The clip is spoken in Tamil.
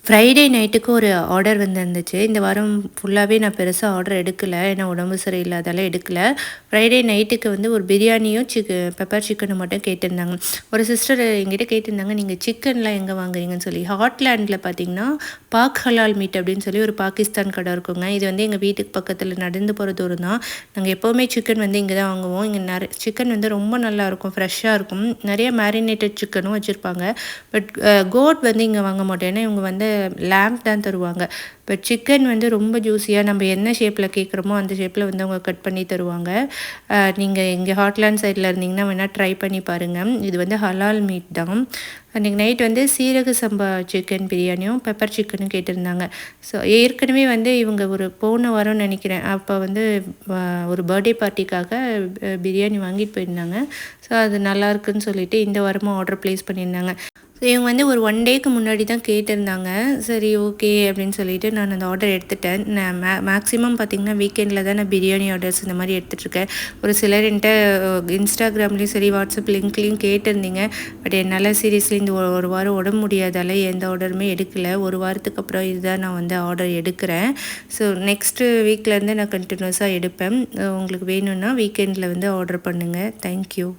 ஃப்ரைடே நைட்டுக்கு ஒரு ஆர்டர் வந்திருந்துச்சு. இந்த வாரம் ஃபுல்லாவே நான் பெருசா ஆர்டர் எடுக்கல. ஏன்னா உடம்பு சரியில்லாதால எடுக்கல. ஃப்ரைடே நைட்டுக்கு வந்து ஒரு பிரியாணியும், பெப்பர் சிக்கனும் மட்டும் கேட்டிருந்தாங்க. ஒரு சிஸ்டர் என்கிட்ட கேட்டிருந்தாங்க, "நீங்க சிக்கன்லாம் எங்கே வாங்குறீங்கன்னு?" சொல்லி. ஹாட்லேண்டில பார்த்தீங்கன்னா, பாக் ஹலால் மீட் அப்படின்னு சொல்லி ஒரு பாகிஸ்தான் கடை இருக்குங்க. இது வந்து எங்கள் வீட்டுக்கு பக்கத்தில நடந்து போகிற தூரம் தான். நாங்கள் எப்போவுமே சிக்கன் வந்து இங்கே தான் வாங்குவோம். இங்கே சிக்கன் வந்து ரொம்ப நல்லாயிருக்கும், ஃப்ரெஷ்ஷாக இருக்கும். நிறைய மேரினேட்டட் சிக்கனும் வச்சுருப்பாங்க. பட் கோட் வந்து இங்கே வாங்க மாட்டோம். ஏன்னா இவங்க வந்து லேம்ப் தான் தருவாங்க. பட் சிக்கன் வந்து ரொம்ப ஜூஸியாக நம்ம என்ன ஷேப்பில் கேட்குறோமோ அந்த ஷேப்பில் வந்து அவங்க கட் பண்ணி தருவாங்க. நீங்கள் இங்கே ஹாட்லேண்ட் சைடில் இருந்தீங்கன்னா வேணால் ட்ரை பண்ணி பாருங்கள். இது வந்து ஹலால் மீட் தான். அன்றைக்கி நைட் வந்து சீரக சம்பா சிக்கன் பிரியாணியும் பெப்பர் சிக்கனும் கேட்டிருந்தாங்க. ஸோ ஏற்கனவே வந்து இவங்க ஒரு போன வாரம்னு நினைக்கிறேன், அப்போ வந்து ஒரு பர்த்டே பார்ட்டிக்காக பிரியாணி வாங்கிட்டு போயிருந்தாங்க. ஸோ அது நல்லாயிருக்குன்னு சொல்லிட்டு இந்த வாரமும் ஆர்டர் ப்ளேஸ் பண்ணியிருந்தாங்க. ஸோ இவங்க வந்து ஒரு 1 டேக்கு முன்னாடி தான் கேட்டிருந்தாங்க. சரி ஓகே அப்படின்னு சொல்லிட்டு நான் அந்த ஆர்டர் எடுத்துட்டேன். நான் மேக்ஸிமம் பார்த்திங்கன்னா வீக்கெண்டில் தான் நான் பிரியாணி ஆர்டர்ஸ் இந்த மாதிரி எடுத்துகிட்ருக்கேன். ஒரு சிலர் என்கிட்ட இன்ஸ்டாகிராம்லேயும் சரி வாட்ஸ்அப் லிங்க்லேயும் கேட்டிருந்தீங்க. பட் என்னால் சீரியஸ்லி இந்த ஒரு வாரம் உடம்பு முடியாதால எந்த ஆர்டருமே எடுக்கலை. ஒரு வாரத்துக்கு அப்புறம் இதுதான் நான் வந்து ஆர்டர் எடுக்கிறேன். ஸோ நெக்ஸ்ட்டு வீக்லேருந்து நான் கண்டினியூஸாக எடுப்பேன். உங்களுக்கு வேணும்னா வீக்கெண்டில் வந்து ஆர்டர் பண்ணுங்கள். தேங்க்யூ.